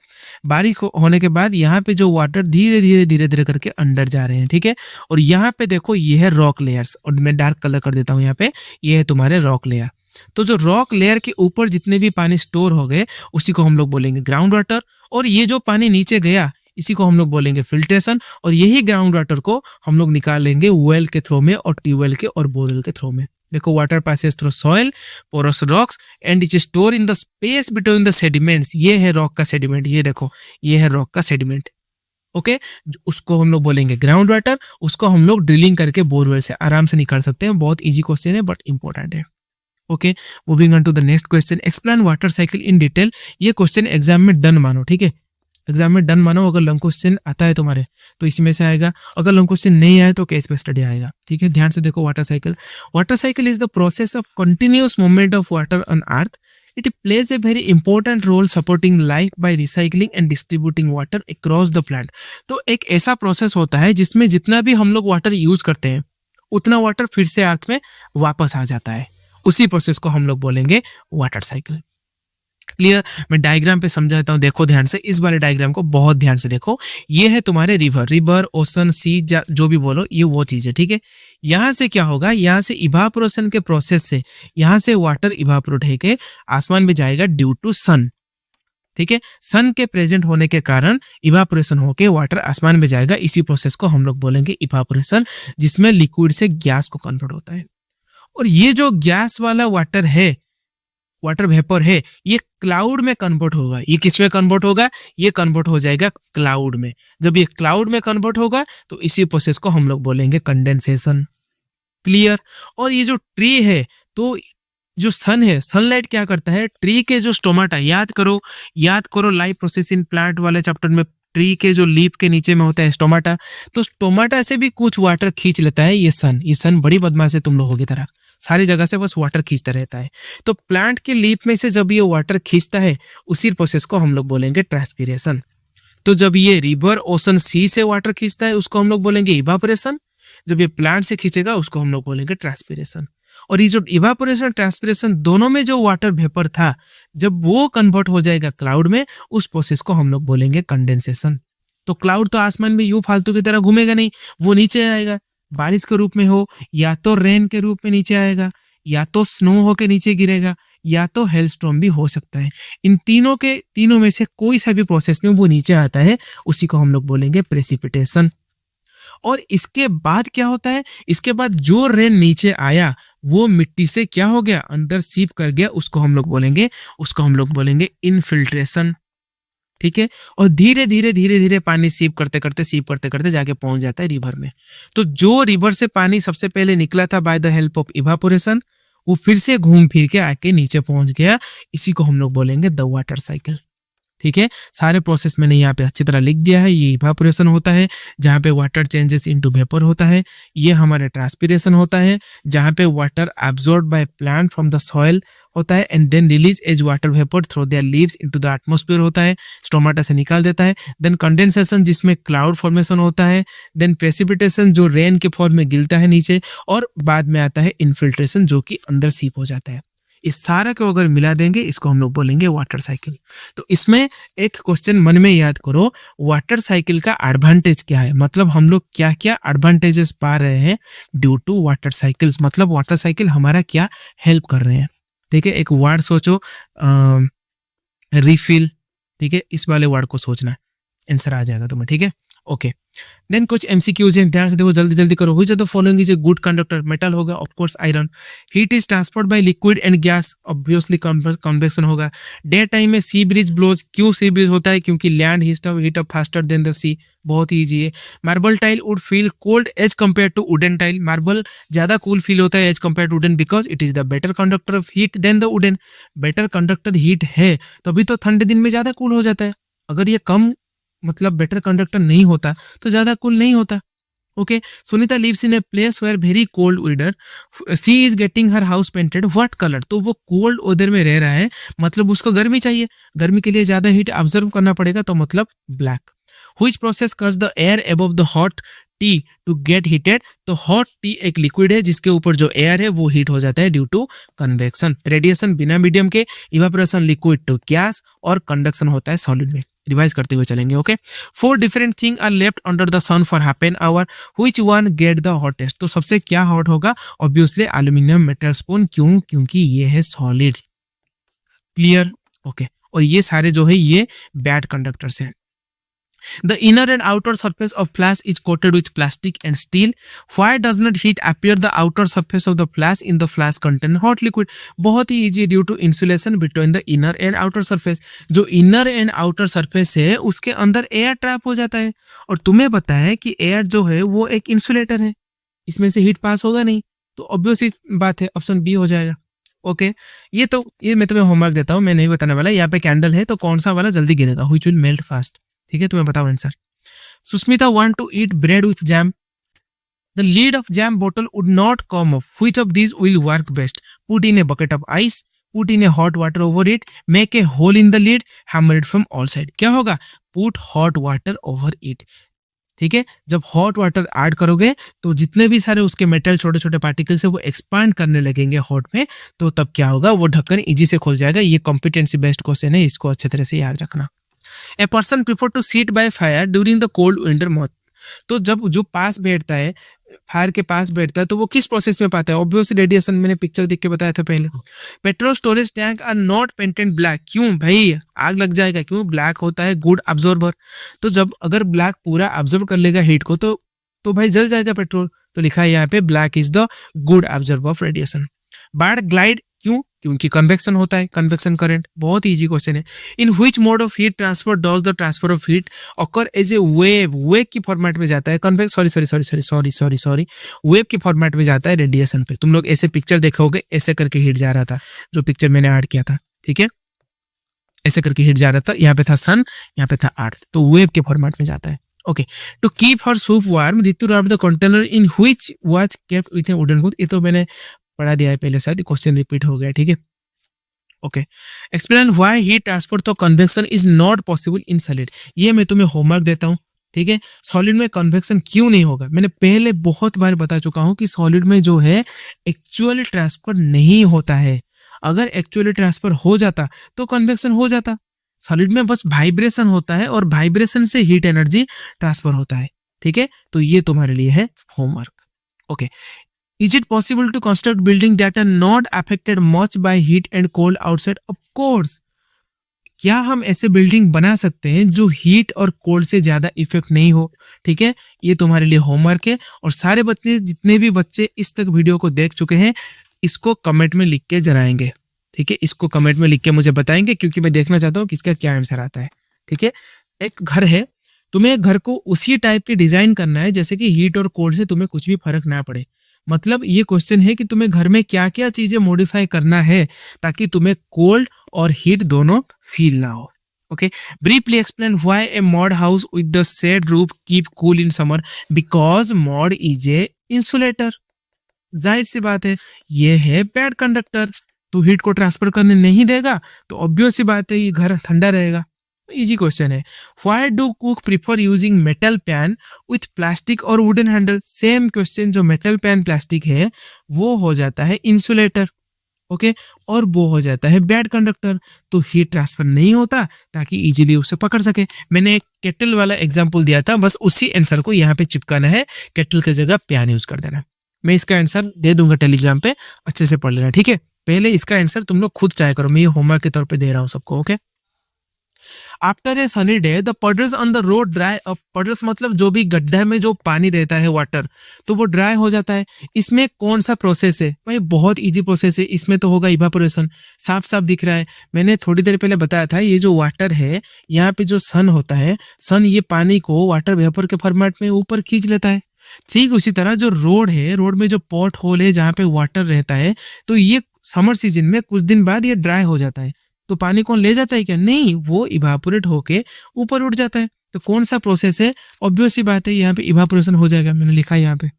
बारिश होने के बाद यहाँ पे जो वाटर धीरे धीरे करके अंदर जा रहे हैं, ठीक है। और यहाँ पे देखो, ये है रॉक लेयर्स, और मैं डार्क कलर कर देता हूँ यहाँ पे, ये है तुम्हारे रॉक लेयर। तो जो रॉक लेयर के ऊपर जितने भी पानी स्टोर हो गए उसी को हम लोग बोलेंगे ग्राउंड वाटर, और ये जो पानी नीचे गया इसी को हम लोग बोलेंगे फिल्ट्रेशन। और यही ग्राउंड वाटर को हम लोग निकाल लेंगे वेल के थ्रू में और ट्यूबवेल के और बोरवेल के थ्रू में। देखो, water passes through soil, porous rocks and it store in the space between the sediments. ये है रॉक का सेडिमेंट, ये देखो, ये है रॉक का सेडिमेंट। ओके, उसको हम लोग बोलेंगे ग्राउंड वाटर। उसको हम लोग ड्रिलिंग करके बोरवेल से आराम से निकाल सकते हैं। बहुत इजी क्वेश्चन है बट इंपॉर्टेंट है। Okay, moving on to the next question, explain water cycle in detail. ये क्वेश्चन एग्जाम में डन मानो, ठीक है, एग्जाम में डन मानो। अगर लॉन्ग क्वेश्चन आता है तुम्हारे तो इसी में से आएगा, अगर लॉन्ग क्वेश्चन नहीं आए तो केस पे स्टडी आएगा, ठीक है। ध्यान से देखो, water cycle is the process of continuous movement of water on earth. It plays a very important role supporting life by recycling and distributing water across the plant. तो एक ऐसा प्रोसेस होता है जिसमें जितना भी हम लोग वाटर यूज करते हैं उतना वाटर फिर से अर्थ में वापस आ जाता है। उसी प्रोसेस को हम लोग बोलेंगे वाटर साइकिल। क्लियर। मैं डायग्राम पे समझाता हूँ, देखो ध्यान से, इस वाले डायग्राम को बहुत ध्यान से देखो। ये है तुम्हारे रिवर, ओशन, सी, जो भी बोलो, ये वो चीज है, ठीक है। यहाँ से क्या होगा, यहाँ से इवापोरेशन के प्रोसेस से यहाँ से वाटर इवापोरेट होके आसमान में जाएगा ड्यू टू सन, ठीक है। सन के प्रेजेंट होने के कारण इवापोरेशन होके वाटर आसमान में जाएगा। इसी प्रोसेस को हम लोग बोलेंगे इवापोरेशन, जिसमें लिक्विड से गैस को कन्वर्ट होता है। और ये जो गैस वाला वाटर है, वाटर वेपर है, ये क्लाउड में कन्वर्ट होगा। ये किस में कन्वर्ट होगा, ये कन्वर्ट हो जाएगा क्लाउड में। जब ये क्लाउड में कन्वर्ट होगा तो इसी प्रोसेस को हम लोग बोलेंगे कंडेंसेशन। क्लियर। और ये जो ट्री है, तो जो सन है, सनलाइट क्या करता है, ट्री के जो स्टोमाटा, याद करो लाइफ प्रोसेस इन प्लांट वाले चैप्टर में ट्री के जो लीफ के नीचे में होता है स्टोमाटा, तो स्टोमाटा से भी कुछ वाटर खींच लेता है ये सन बड़ी बदमाश है तुम लोगों की तरह, सारी जगह से बस वाटर खींचता रहता है। तो प्लांट के लीफ में से जब ये वाटर खींचता है उसी प्रोसेस को हम लोग बोलेंगे ट्रांसपीरेशन। तो जब ये रिवर ओशन सी से वाटर खींचता है उसको हम लोग बोलेंगे इवापोरेशन, जब ये प्लांट से खींचेगा उसको हम लोग बोलेंगे ट्रांसपीरेशन। और ये जो इवापोरेशन ट्रांसपीरेशन दोनों में जो वाटर वेपर था जब वो कन्वर्ट हो जाएगा क्लाउड में, उस प्रोसेस को हम लोग बोलेंगे कंडेंसेशन। तो क्लाउड तो आसमान में यूं फालतू की तरह घूमेगा नहीं, वो नीचे आएगा, बारिश के रूप में हो या तो रेन के रूप में नीचे आएगा, या तो स्नो होके नीचे गिरेगा, या तो हेलस्टॉर्म भी हो सकता है। इन तीनों में से कोई सा भी प्रोसेस में वो नीचे आता है, उसी को हम लोग बोलेंगे प्रेसिपिटेशन। और इसके बाद क्या होता है, इसके बाद जो रेन नीचे आया वो मिट्टी से क्या हो गया, अंदर सीप कर गया, उसको हम लोग बोलेंगे इनफिल्ट्रेशन। ठीक है, और धीरे धीरे पानी सीप करते करते जाके पहुंच जाता है रिवर में। तो जो रिवर से पानी सबसे पहले निकला था by the help of evaporation, वो फिर से घूम फिर के आके नीचे पहुंच गया, इसी को हम लोग बोलेंगे द वाटर साइकिल। ठीक है, सारे प्रोसेस मैंने यहाँ पे अच्छी तरह लिख दिया है। ये इवापोरेशन होता है जहाँ पे वाटर चेंजेस इनटू वेपर होता है, ये हमारे ट्रांसपीरेशन होता है जहाँ पे water absorb by plant from the soil होता है and then release as water vapour through their leaves into the atmosphere होता है, स्टोमाटा से निकाल देता है। देन कंडेंसेशन जिसमें क्लाउड फॉर्मेशन होता है, देन प्रेसिपिटेशन जो रेन के फॉर्म में गिरता है नीचे, और बाद में आता है इनफिल्ट्रेशन जो कि अंदर सीप हो जाता है। इस सारा को अगर मिला देंगे इसको हम लोग बोलेंगे वाटर साइकिल। तो इसमें एक क्वेश्चन मन में याद करो, वाटर साइकिल का एडवांटेज क्या है, मतलब हम लोग क्या क्या एडवांटेजेस पा रहे हैं ड्यू टू वाटर साइकिल्स, मतलब वाटर साइकिल हमारा क्या हेल्प कर रहे हैं। ठीक है, एक वर्ड सोचो, रिफिल। ठीक है, इस वाले वर्ड को सोचना, आंसर आ जाएगा तुम्हें। ठीक है, ओके। देन कुछ एमसीक्यूज हैं, ध्यान से देखो, जल्दी करो। Which of the following is a good conductor, metal होगा of course iron. Heat is transport by liquid and gas, obviously convection होगा। डे टाइम में सी ब्रीज ब्लोज, क्यों सी ब्रीज होता है, क्योंकि land heat up faster than the sea, बहुत ही easy है। Marble tile wood feel cold as compare to wooden tile, marble ज्यादा कूल फील होता है as compare to wooden because it is the better conductor of heat than the wooden. Better conductor heat है तभी तो ठंडे दिन में ज्यादा कूल हो जाता है, अगर ये कम मतलब बेटर कंडक्टर नहीं होता तो ज्यादा कूल नहीं होता। Okay, Sunita lives in a place where very cold weather, she is getting her house painted what colour, तो वो कोल्ड वेदर में रह रहा है, मतलब उसको गर्मी चाहिए, गर्मी के लिए ज्यादा हीट ऑब्जर्व करना पड़ेगा, तो मतलब black. Which process cause the air above the hot tea to get heated, तो हॉट टी एक लिक्विड है जिसके ऊपर जो एयर है वो हीट हो जाता है ड्यू टू कन्वेक्शन। रेडिएशन बिना मीडियम के, इवापोरेशन लिक्विड टू गैस, और कंडक्शन होता है सॉलिड में। रिवाइज करते हुए चलेंगे। Okay, 4 different thing are left under the sun for half an hour, which one get the hottest, तो सबसे क्या हॉट होगा, ऑब्वियसली एल्यूमिनियम मेटल स्पून, क्यों, क्योंकि ये है सॉलिड। Clear, okay. और ये सारे जो है ये बैड कंडक्टर्स हैं। The inner and outer surface of flask is coated with plastic and steel. Why does not heat appear the outer surface of the flask in the flask contain hot liquid? बहुत ही easy, due to insulation between the inner and outer surface. जो inner and outer surface है उसके अंदर air trap हो जाता है, और तुम्हें पता है कि एयर जो है वो एक इंसुलेटर है, इसमें से हीट पास होगा नहीं, तो ऑब्वियस बात है ऑप्शन बी हो जाएगा। ओके, ये मैं तुम्हें होमवर्क देता हूँ, मैं नहीं बताने वाला। यहाँ पे कैंडल है तो कौन सा वाला जल्दी गिरेगा, व्हिच विल मेल्ट फास्ट। ठीक है, तुम्हें बताओ answer. Sushmita want to eat bread with jam, the lid of jam bottle would not come off, which of these will work best, put in a bucket of ice, put in a hot water over it, make a hole in the lid, hammer it from all side. क्या होगा, put hot water over it. ठीक है, जब hot water add करोगे तो जितने भी सारे उसके मेटल छोटे छोटे पार्टिकल्स है वो एक्सपांड करने लगेंगे हॉट में, तो तब क्या होगा, वो ढक्कन इजी से खुल जाएगा। ये कॉम्पिटेंसी बेस्ड क्वेश्चन है, इसको अच्छे तरह से याद रखना। A person prefer to sit by fire during the cold winter month, तो जब जो पास बैठता है, फायर के पास बैठता है, तो वो किस प्रोसेस में पाता है, ऑब्वियसली रेडिएशन, मैंने पिक्चर देख के बताया था पहले। Petrol storage tank are not painted black, क्यों भाई, आग लग जाएगा, क्यों, ब्लैक होता है गुड अब्जॉर्बर, तो जब अगर ब्लैक पूरा अब्जॉर्ब कर लेगा हीट को तो भाई जल जाएगा पेट्रोल, तो लिखा है यहाँ पे black is the good absorber of radiation. बार्ड ग्लाइड, क्यों, क्योंकि कन्वेक्शन होता है, कन्वेक्शन करंट, बहुत इजी क्वेश्चन है। In which mode of heat transfer does the transfer of heat occur as a wave की फॉर्मेट में जाता है, कन्वेक्स सॉरी वेव की फॉर्मेट में जाता है रेडिएशन पे। तुम लोग ऐसे पिक्चर देखोगे, ऐसे करके हीट जा रहा था, जो पिक्चर मैंने ऐड किया था। ठीक है, ऐसे करके हीट जा रहा था, यहाँ पे था सन, यहाँ पे था अर्थ, तो वेव के फॉर्मेट में जाता है। Okay, to keep her soup warm Ritu rub the container in which was kept with an wooden cloth. ये तो मैंने पढ़ा दिया है पहले, शायद क्वेश्चन रिपीट हो गया, ठीक है। Okay, explain why heat transport तो convection is not possible in solid. ये मैं तुम्हें होमवर्क देता हूँ, ठीक है। सॉलिड में कन्वेक्शन क्यों नहीं होगा, मैंने पहले बहुत बार बता चुका हूँ कि सॉलिड में जो है एक्चुअल ट्रांसफर नहीं होता है। अगर एक्चुअली ट्रांसफर हो जाता तो कन्वेक्शन हो जाता। सॉलिड में बस वाइब्रेशन होता है और वाइब्रेशन से हीट एनर्जी ट्रांसफर होता है, ठीक है। तो ये तुम्हारे लिए है homework. Okay, is it possible to construct building that are not affected much by heat and cold outside? Of course, क्या हम ऐसे बिल्डिंग बना सकते हैं जो हीट और कोल्ड से ज्यादा इफेक्ट नहीं हो, ठीक है। ये तुम्हारे लिए होमवर्क है। और सारे बच्चे, जितने भी बच्चे इस तक वीडियो को देख चुके हैं, इसको कमेंट में लिख के जराएंगे, ठीक है। इसको कमेंट में लिख के मुझे बताएंगे, क्योंकि मैं देखना चाहता हूँ कि इसका क्या आंसर आता है, ठीक है। एक घर है, तुम्हें घर को उसी टाइप की डिजाइन करना है जैसे कि हीट और कोल्ड से तुम्हें कुछ भी फर्क ना पड़े। मतलब ये क्वेश्चन है कि तुम्हें घर में क्या क्या चीजें मॉडिफाई करना है ताकि तुम्हें कोल्ड और हीट दोनों फील ना हो। Okay, briefly explain why a mud house with the shed roof keep cool in summer. Because mud is a insulator. जाहिर सी बात है, ये है बैड कंडक्टर, तो हीट को ट्रांसफर करने नहीं देगा, तो ऑब्वियस सी बात है ये घर ठंडा रहेगा। इजी क्वेश्चन है। Why do cook prefer using metal pan with plastic और वुडन हैंडल? सेम क्वेश्चन, जो मेटल पैन प्लास्टिक है वो हो जाता है इंसुलेटर, ओके, और वो हो जाता है बैड कंडक्टर, तो हीट ट्रांसफर नहीं होता ताकि इजीली उसे पकड़ सके। मैंने एक केटल वाला एग्जांपल दिया था, बस उसी आंसर को यहाँ पे चिपकाना है, केटल की जगह पैन यूज कर देना। मैं इसका आंसर दे दूंगा टेलीग्राम पे, अच्छे से पढ़ लेना, ठीक है। पहले इसका आंसर तुम लोग खुद ट्राई करो, मैं ये होमवर्क के तौर पे दे रहा हूँ सबको, okay. After a sunny day the puddles on the road dry up. Puddles मतलब जो भी गड्ढा में जो पानी रहता है, वाटर, तो वो ड्राई हो जाता है। इसमें कौन सा प्रोसेस है भाई? बहुत इजी प्रोसेस है। इसमें तो होगा इवापोरेशन, साफ साफ दिख रहा है। मैंने थोड़ी देर पहले बताया था, ये जो वाटर है, यहाँ पे जो सन होता है, सन ये पानी को वाटर वेपर के फॉर्मेट में ऊपर खींच लेता है। ठीक उसी तरह जो रोड है, रोड में जो पॉट होल है जहाँ पे वाटर रहता है, तो ये समर सीजन में कुछ दिन बाद ये ड्राई हो जाता है। तो पानी कौन ले जाता है क्या? नहीं, वो इवापोरेट होके ऊपर उठ जाता है। तो कौन सा प्रोसेस है? ऑब्वियस सी बात है, यहाँ पे इवापोरेशन हो जाएगा, मैंने लिखा है यहाँ पे,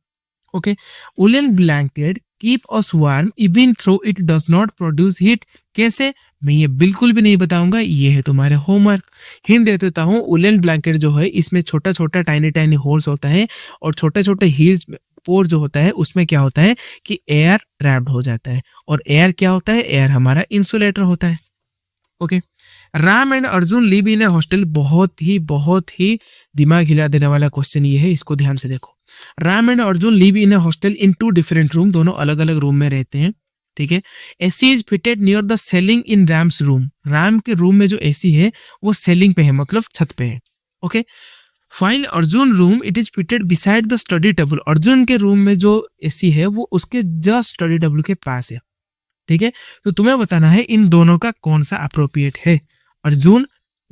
okay. Woollen blanket keep us warm even though it does not produce heat. कैसे? मैं ये बिल्कुल भी नहीं बताऊंगा, ये है तुम्हारे होमवर्क। हिंट दे देता हूँ, वुलन ब्लैंकेट जो है इसमें छोटा छोटा टाइनी टाइनी होल्स होता है, और छोटे छोटे हील्स पोर जो होता है उसमें क्या होता है कि एयर ट्रैप्ड हो जाता है। और एयर क्या होता है? एयर हमारा इंसुलेटर होता है, okay. Ram and Arjun live in A hostel. बहुत ही दिमाग हिला देने वाला क्वेश्चन ये है, इसको ध्यान से देखो। Ram and Arjun live in A hostel in 2 different room. दोनों अलग अलग रूम में रहते हैं, ठीक है। AC is fitted near the selling in Ram's room. Ram के रूम में जो एसी है वो सेलिंग पे है, मतलब छत पे है, okay. File Arjun room it is fitted beside the study table. Arjun के रूम में जो एसी है वो उसके जस्ट स्टडी टेबल के पास है, ठीक है। तो तुम्हें बताना है इन दोनों का कौन सा अप्रोप्रिएट है। अर्जुन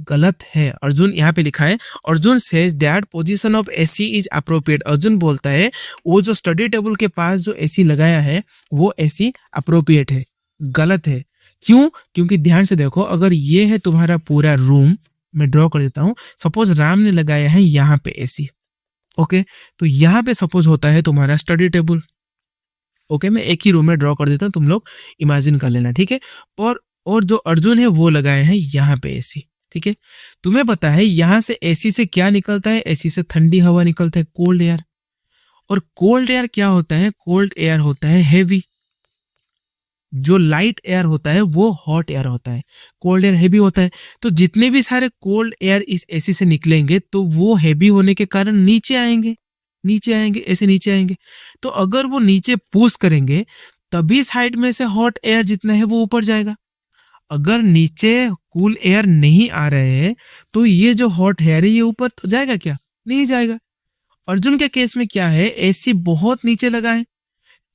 गलत है। अर्जुन यहाँ पे लिखा है, Arjun says that position of AC is appropriate. Arjun बोलता है वो जो स्टडी टेबल के पास जो एसी लगाया है वो एसी अप्रोप्रिएट है। गलत है। क्यों? क्योंकि ध्यान से देखो, अगर ये है तुम्हारा पूरा रूम, मैं ड्रॉ कर देता हूँ। सपोज राम ने लगाया है यहाँ पे एसी, ओके, तो यहाँ पे सपोज होता है तुम्हारा स्टडी टेबल, ओके। मैं एक ही रूम में ड्रॉ कर देता हूँ, तुम लोग इमेजिन कर लेना, ठीक है। और जो अर्जुन है वो लगाए हैं यहाँ पे एसी, ठीक है। तुम्हें पता है यहाँ से एसी से क्या निकलता है? एसी से ठंडी हवा निकलता है, कोल्ड एयर। और कोल्ड एयर क्या होता है? कोल्ड एयर होता है हैवी। जो लाइट एयर होता है वो हॉट एयर होता है, कोल्ड एयर हैवी होता है। तो जितने भी सारे कोल्ड एयर इस एसी से निकलेंगे तो वो हैवी होने के कारण नीचे आएंगे, ऐसे नीचे आएंगे। तो अगर वो नीचे पुश करेंगे तभी साइड में से हॉट एयर जितना है वो ऊपर जाएगा। अगर नीचे कूल एयर नहीं आ रहे हैं तो ये जो हॉट एयर है ये ऊपर तो जाएगा क्या? नहीं जाएगा। अर्जुन के केस में क्या है, एसी बहुत नीचे लगा है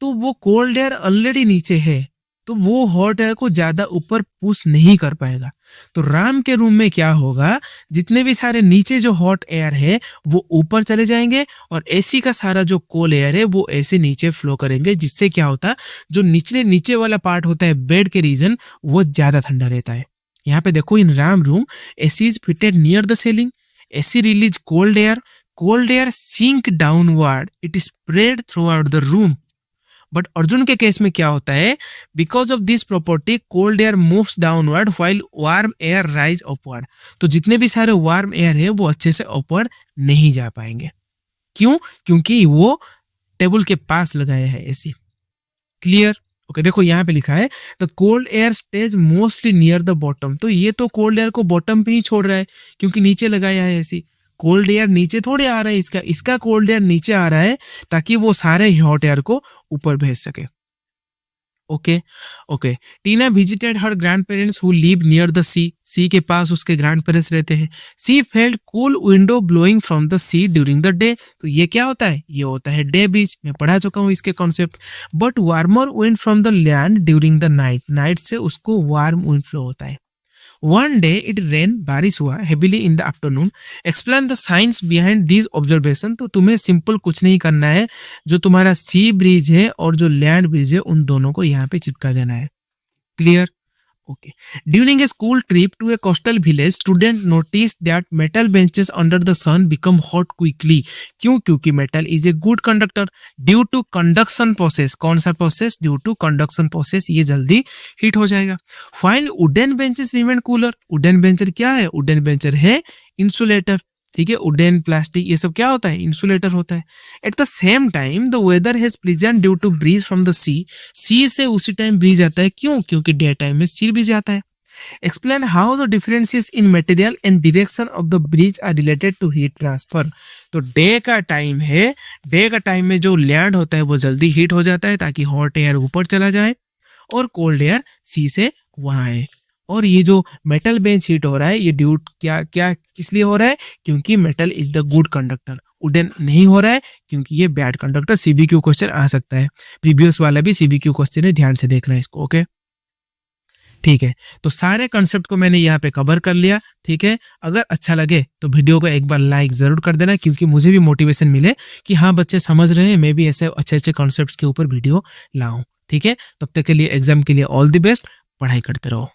तो वो कोल्ड एयर ऑलरेडी नीचे है, तो वो हॉट एयर को ज्यादा ऊपर पुश नहीं कर पाएगा। तो राम के रूम में क्या होगा, जितने भी सारे नीचे जो हॉट एयर है वो ऊपर चले जाएंगे और एसी का सारा जो कोल्ड एयर है वो ऐसे नीचे फ्लो करेंगे, जिससे क्या होता है जो नीचे वाला पार्ट होता है बेड के रीजन वो ज्यादा ठंडा रहता है। यहाँ पे देखो, इन RAM room AC is fitted near the ceiling. AC release cold air. Cold air sink downward. It is spread throughout the room. But Arjun के केस में क्या होता है, because of this property cold air moves downward while warm air rise upward. तो जितने भी सारे warm air है वो अच्छे से अपवर्ड नहीं जा पाएंगे। क्यों? क्योंकि वो टेबल के पास लगाया है एसी। क्लियर? ओके, देखो यहाँ पे लिखा है the cold air stage mostly near the bottom. तो ये तो कोल्ड एयर को बॉटम पे ही छोड़ रहा है क्योंकि नीचे लगाया है एसी। कोल्ड एयर नीचे थोड़े आ रहा है, इसका कोल्ड एयर नीचे आ रहा है ताकि वो सारे हॉट एयर को ऊपर भेज सके। Okay okay, Tina visited her grand parents who live near the sea के पास उसके ग्रैंड पेरेंट्स रहते हैं। She felt cool wind blowing from the sea during the day. तो ये क्या होता है? ये होता है डे ब्रीज। मैं पढ़ा चुका हूँ इसके concept. But warmer wind from the land during the night. Night से उसको वार्म विंड फ्लो होता है। One day it rained, बारिश हुआ heavily in the afternoon. Explain the science behind these observation. तो तुम्हें सिंपल कुछ नहीं करना है, जो तुम्हारा सी ब्रिज है और जो लैंड ब्रिज है उन दोनों को यहाँ पे चिपका देना है। Clear? Okay. During a school trip to a coastal village, student notice that metal benches under the sun become hot quickly. क्यों? क्योंकि metal is a good conductor due to conduction process. कौन सा process? Due to conduction process, ये जल्दी heat हो जाएगा। While wooden benches remain cooler. Wooden benches क्या है? वुडन बेंचर है इंसुलेटर। ठीक है, वुडन, प्लास्टिक, ये सब क्या होता है? इंसुलेटर होता है। At the same time the weather has pleasant due to breeze from the sea से उसी टाइम ब्रीज आता है। क्यों? क्योंकि डे टाइम में सी ब्रीज आता है। Explain how the differences in material and direction of the breeze are related to heat transfer. तो डे का टाइम है, डे का टाइम में जो लैंड होता है वो जल्दी हीट हो जाता है ताकि हॉट एयर ऊपर चला जाए और कोल्ड एयर सी से वहां आए। और ये जो मेटल बेंच हीट हो रहा है ये ड्यू क्या किस लिए हो रहा है? क्योंकि metal is the good conductor. Wooden नहीं हो रहा है क्योंकि ये बैड कंडक्टर। सीबीक्यू क्वेश्चन आ सकता है, प्रीवियस वाला भी सीबीक्यू क्वेश्चन है, ध्यान से देखना है इसको। ओके, ठीक है। तो सारे कंसेप्ट को मैंने यहाँ पे कवर कर लिया। ठीक है, अगर अच्छा लगे तो वीडियो को एक बार लाइक जरूर कर देना, क्योंकि मुझे भी मोटिवेशन मिले कि हाँ बच्चे समझ रहे हैं, मैं भी ऐसे अच्छे अच्छे कॉन्सेप्ट्स के ऊपर वीडियो लाऊं। ठीक है, तब तक के लिए एग्जाम के लिए ऑल द बेस्ट, पढ़ाई करते रहो।